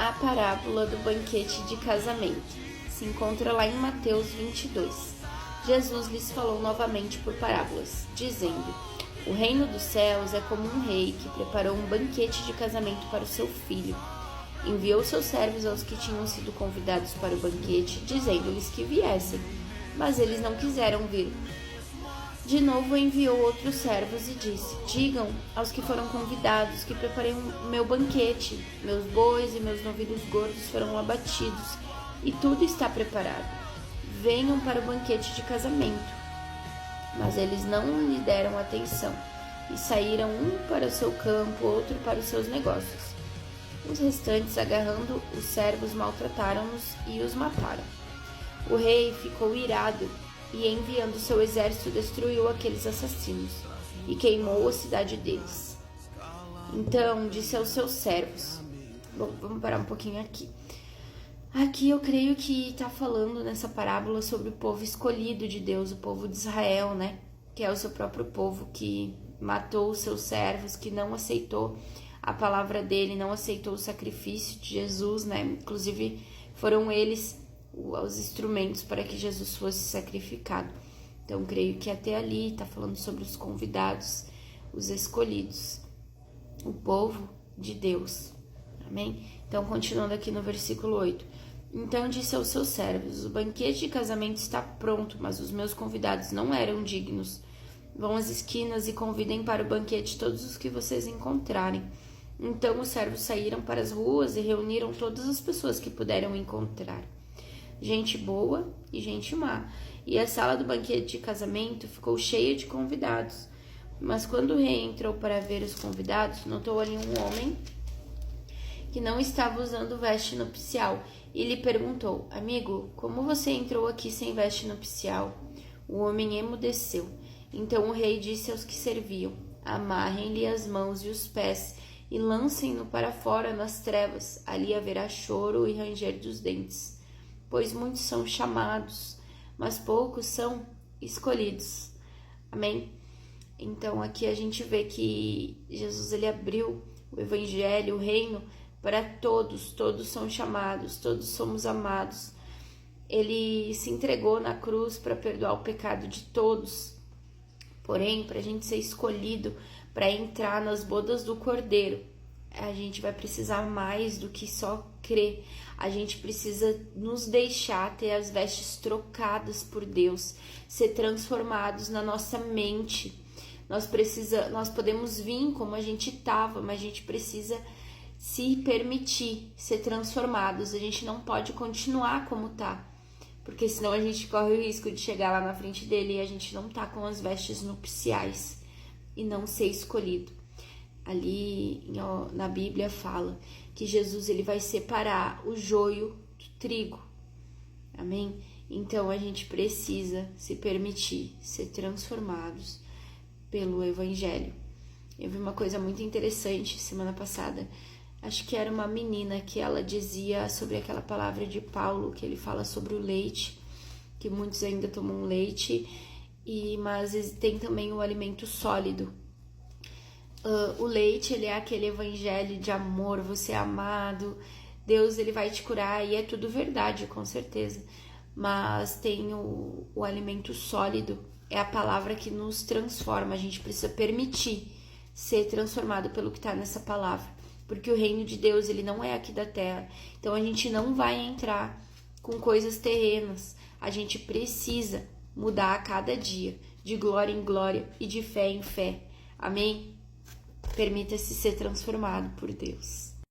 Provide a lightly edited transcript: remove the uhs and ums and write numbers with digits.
A parábola do banquete de casamento se encontra lá em Mateus 22. Jesus lhes falou novamente por parábolas, dizendo: O reino dos céus é como um rei que preparou um banquete de casamento para o seu filho. Enviou seus servos aos que tinham sido convidados para o banquete, dizendo-lhes que viessem, mas eles não quiseram vir. De novo enviou outros servos e disse: Digam aos que foram convidados que preparei o meu banquete. Meus bois e meus novilhos gordos foram abatidos e tudo está preparado. Venham para o banquete de casamento. Mas eles não lhe deram atenção e saíram um para o seu campo, outro para os seus negócios. Os restantes, agarrando os servos, maltrataram-nos e os mataram. O rei ficou irado e, enviando seu exército, destruiu aqueles assassinos e queimou a cidade deles. Então disse aos seus servos... Bom, vamos parar um pouquinho aqui. Aqui eu creio que está falando nessa parábola sobre o povo escolhido de Deus, o povo de Israel, né? Que é o seu próprio povo, que matou os seus servos, que não aceitou a palavra dele, não aceitou o sacrifício de Jesus, né? Inclusive foram eles os instrumentos para que Jesus fosse sacrificado. Então, creio que até ali está falando sobre os convidados, os escolhidos, o povo de Deus. Amém? Então, continuando aqui no versículo 8. Então disse aos seus servos: O banquete de casamento está pronto, mas os meus convidados não eram dignos. Vão às esquinas e convidem para o banquete todos os que vocês encontrarem. Então os servos saíram para as ruas e reuniram todas as pessoas que puderam encontrar, gente boa e gente má, e a sala do banquete de casamento ficou cheia de convidados. Mas quando o rei entrou para ver os convidados, notou ali um homem que não estava usando veste nupcial e lhe perguntou: Amigo, como você entrou aqui sem veste nupcial? O homem emudeceu. Então o rei disse aos que serviam: Amarrem-lhe as mãos e os pés e lancem-no para fora nas trevas. Ali haverá choro e ranger dos dentes. Pois muitos são chamados, mas poucos são escolhidos. Amém? Então aqui a gente vê que Jesus ele abriu o evangelho, o reino, para todos. Todos são chamados, todos somos amados. Ele se entregou na cruz para perdoar o pecado de todos. Porém, para a gente ser escolhido, para entrar nas bodas do Cordeiro, a gente vai precisar mais do que só crer. A gente precisa nos deixar ter as vestes trocadas por Deus, ser transformados na nossa mente. Nós podemos vir como a gente estava, mas a gente precisa se permitir ser transformados. A gente não pode continuar como tá, porque senão a gente corre o risco de chegar lá na frente dele e a gente não tá com as vestes nupciais e não ser escolhido. Ali na Bíblia fala que Jesus ele vai separar o joio do trigo. Amém? Então a gente precisa se permitir ser transformados pelo Evangelho. Eu vi uma coisa muito interessante semana passada. Acho que era uma menina que ela dizia sobre aquela palavra de Paulo, que ele fala sobre o leite, que muitos ainda tomam leite, mas tem também o alimento sólido. O leite, ele é aquele evangelho de amor, você é amado, Deus ele vai te curar, e é tudo verdade, com certeza. Mas tem o alimento sólido, é a palavra que nos transforma. A gente precisa permitir ser transformado pelo que está nessa palavra, porque o reino de Deus ele não é aqui da terra. Então a gente não vai entrar com coisas terrenas. A gente precisa mudar a cada dia, de glória em glória e de fé em fé. Amém? Permita-se ser transformado por Deus.